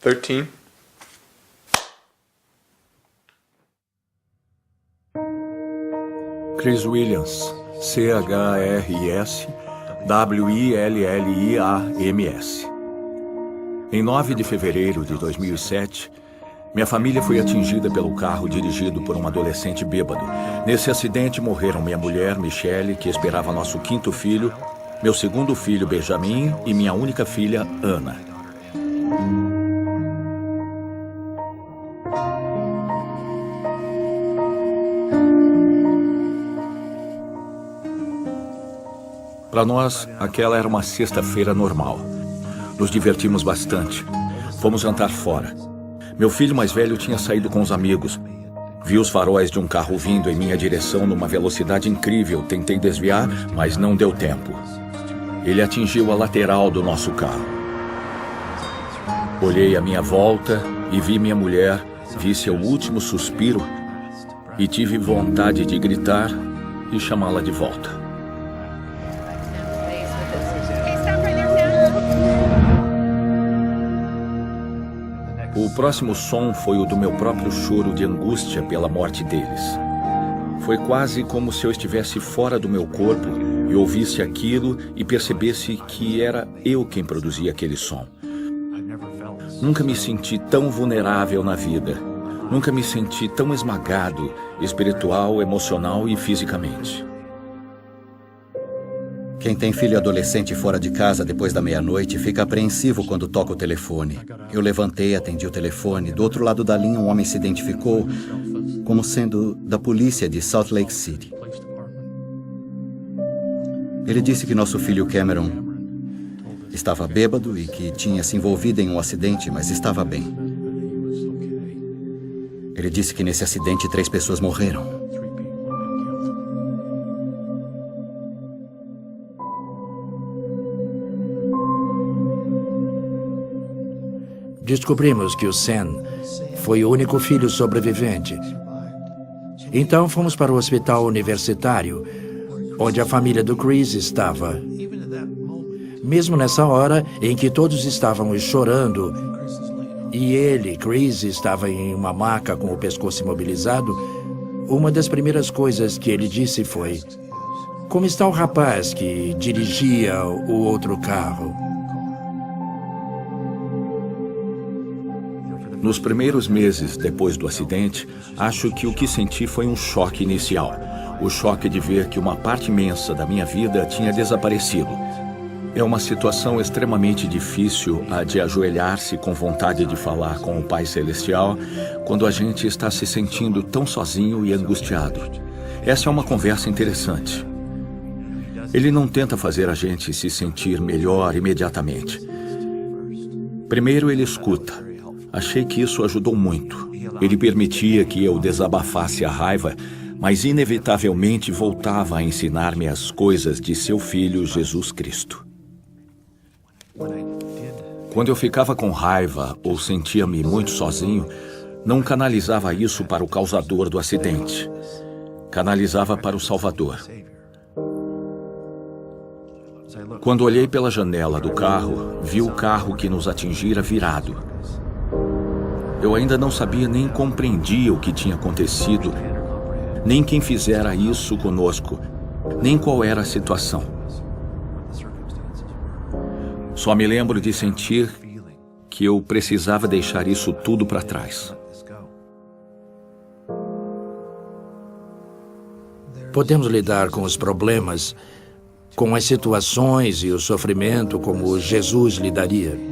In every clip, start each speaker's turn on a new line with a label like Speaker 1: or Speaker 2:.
Speaker 1: 13.
Speaker 2: Chris Williams, C-H-R-I-S-W-I-L-L-I-A-M-S. Em 9 de fevereiro de 2007, minha família foi atingida pelo carro dirigido por um adolescente bêbado. Nesse acidente morreram minha mulher, Michelle, que esperava nosso 5º filho, meu 2º filho, Benjamin, e minha única filha, Ana. Para nós, aquela era uma sexta-feira normal. Nos divertimos bastante. Fomos jantar fora. Meu filho mais velho tinha saído com os amigos. Vi os faróis de um carro vindo em minha direção numa velocidade incrível. Tentei desviar, mas não deu tempo. Ele atingiu a lateral do nosso carro. Olhei à minha volta e vi minha mulher, vi seu último suspiro e tive vontade de gritar e chamá-la de volta. O próximo som foi o do meu próprio choro de angústia pela morte deles. Foi quase como se eu estivesse fora do meu corpo e ouvisse aquilo e percebesse que era eu quem produzia aquele som. Nunca me senti tão vulnerável na vida. Nunca me senti tão esmagado, espiritual, emocional e fisicamente.
Speaker 3: Quem tem filho adolescente fora de casa depois da meia-noite fica apreensivo quando toca o telefone. Eu levantei, atendi o telefone. Do outro lado da linha, um homem se identificou como sendo da polícia de Salt Lake City. Ele disse que nosso filho Cameron estava bêbado e que tinha se envolvido em um acidente, mas estava bem. Ele disse que nesse acidente 3 pessoas morreram.
Speaker 4: Descobrimos que o Sam foi o único filho sobrevivente. Então fomos para o hospital universitário, onde a família do Chris estava. Mesmo nessa hora em que todos estávamos chorando, e ele, Chris, estava em uma maca com o pescoço imobilizado, uma das primeiras coisas que ele disse foi: "Como está o rapaz que dirigia o outro carro?"
Speaker 2: Nos primeiros meses depois do acidente, acho que o que senti foi um choque inicial. O choque de ver que uma parte imensa da minha vida tinha desaparecido. É uma situação extremamente difícil a de ajoelhar-se com vontade de falar com o Pai Celestial quando a gente está se sentindo tão sozinho e angustiado. Essa é uma conversa interessante. Ele não tenta fazer a gente se sentir melhor imediatamente. Primeiro ele escuta. Achei que isso ajudou muito. Ele permitia que eu desabafasse a raiva, mas inevitavelmente voltava a ensinar-me as coisas de seu Filho Jesus Cristo. Quando eu ficava com raiva ou sentia-me muito sozinho, não canalizava isso para o causador do acidente. Canalizava para o Salvador. Quando olhei pela janela do carro, vi o carro que nos atingira virado. Eu ainda não sabia nem compreendia o que tinha acontecido, nem quem fizera isso conosco, nem qual era a situação. Só me lembro de sentir que eu precisava deixar isso tudo para trás.
Speaker 4: Podemos lidar com os problemas, com as situações e o sofrimento como Jesus lidaria.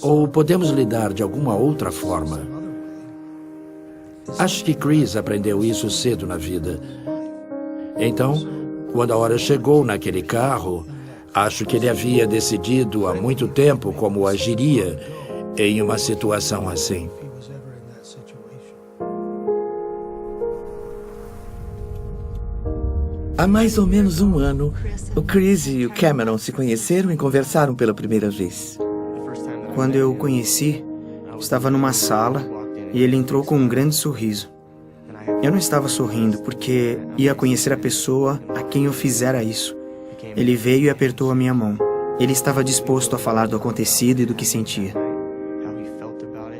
Speaker 4: Ou podemos lidar de alguma outra forma. Acho que Chris aprendeu isso cedo na vida. Então, quando a hora chegou naquele carro, acho que ele havia decidido há muito tempo como agiria em uma situação assim.
Speaker 5: Há mais ou menos um ano, o Chris e o Cameron se conheceram e conversaram pela primeira vez.
Speaker 6: Quando eu o conheci, estava numa sala e ele entrou com um grande sorriso. Eu não estava sorrindo porque ia conhecer a pessoa a quem eu fizera isso. Ele veio e apertou a minha mão. Ele estava disposto a falar do acontecido e do que sentia.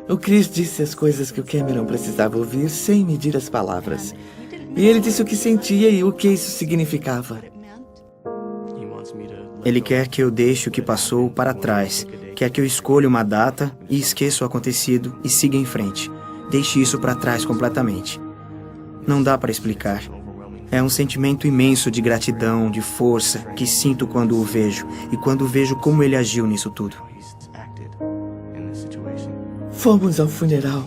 Speaker 5: O Chris disse as coisas que o Cameron precisava ouvir sem medir as palavras. E ele disse o que sentia e o que isso significava.
Speaker 6: Ele quer que eu deixe o que passou para trás. Quer que eu escolha uma data e esqueça o acontecido e siga em frente. Deixe isso para trás completamente. Não dá para explicar. É um sentimento imenso de gratidão, de força, que sinto quando o vejo e quando vejo como ele agiu nisso tudo.
Speaker 5: Fomos ao funeral.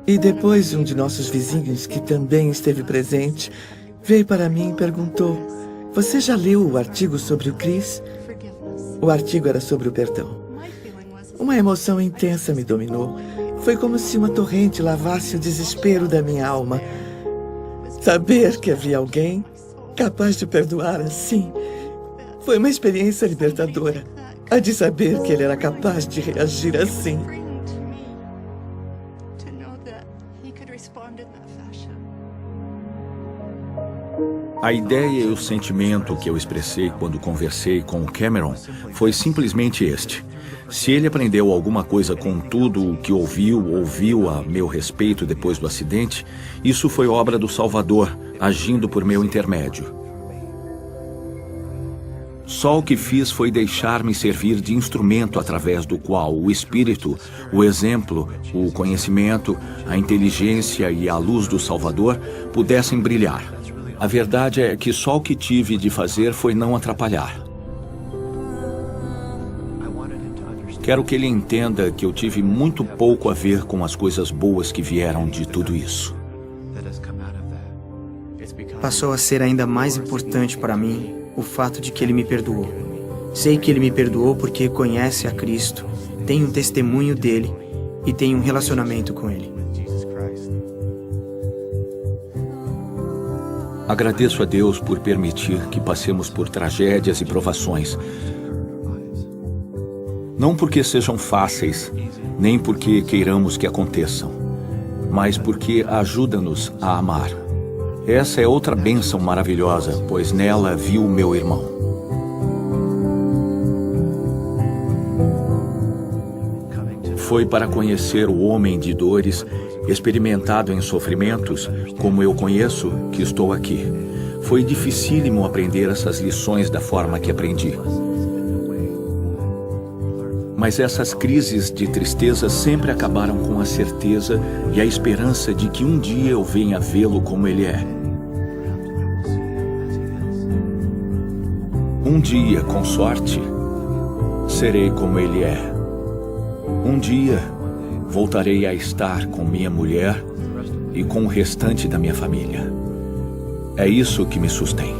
Speaker 5: E depois um de nossos vizinhos, que também esteve presente, veio para mim e perguntou: "Você já leu o artigo sobre o Chris?" O artigo era sobre o perdão. Uma emoção intensa me dominou. Foi como se uma torrente lavasse o desespero da minha alma. Saber que havia alguém capaz de perdoar assim foi uma experiência libertadora. A de saber que ele era capaz de reagir assim.
Speaker 2: A ideia e o sentimento que eu expressei quando conversei com o Cameron foi simplesmente este. Se ele aprendeu alguma coisa com tudo o que ouviu a meu respeito depois do acidente, isso foi obra do Salvador, agindo por meu intermédio. Só o que fiz foi deixar-me servir de instrumento através do qual o Espírito, o exemplo, o conhecimento, a inteligência e a luz do Salvador pudessem brilhar. A verdade é que só o que tive de fazer foi não atrapalhar. Quero que ele entenda que eu tive muito pouco a ver com as coisas boas que vieram de tudo isso.
Speaker 6: Passou a ser ainda mais importante para mim o fato de que ele me perdoou. Sei que ele me perdoou porque conhece a Cristo, tem um testemunho dele e tem um relacionamento com ele.
Speaker 2: Agradeço a Deus por permitir que passemos por tragédias e provações. Não porque sejam fáceis, nem porque queiramos que aconteçam, mas porque ajuda-nos a amar. Essa é outra bênção maravilhosa, pois nela vi o meu irmão. Foi para conhecer o homem de dores, experimentado em sofrimentos, como eu conheço, que estou aqui. Foi dificílimo aprender essas lições da forma que aprendi. Mas essas crises de tristeza sempre acabaram com a certeza e a esperança de que um dia eu venha vê-lo como ele é. Um dia, com sorte, serei como ele é. Um dia, voltarei a estar com minha mulher e com o restante da minha família. É isso que me sustém.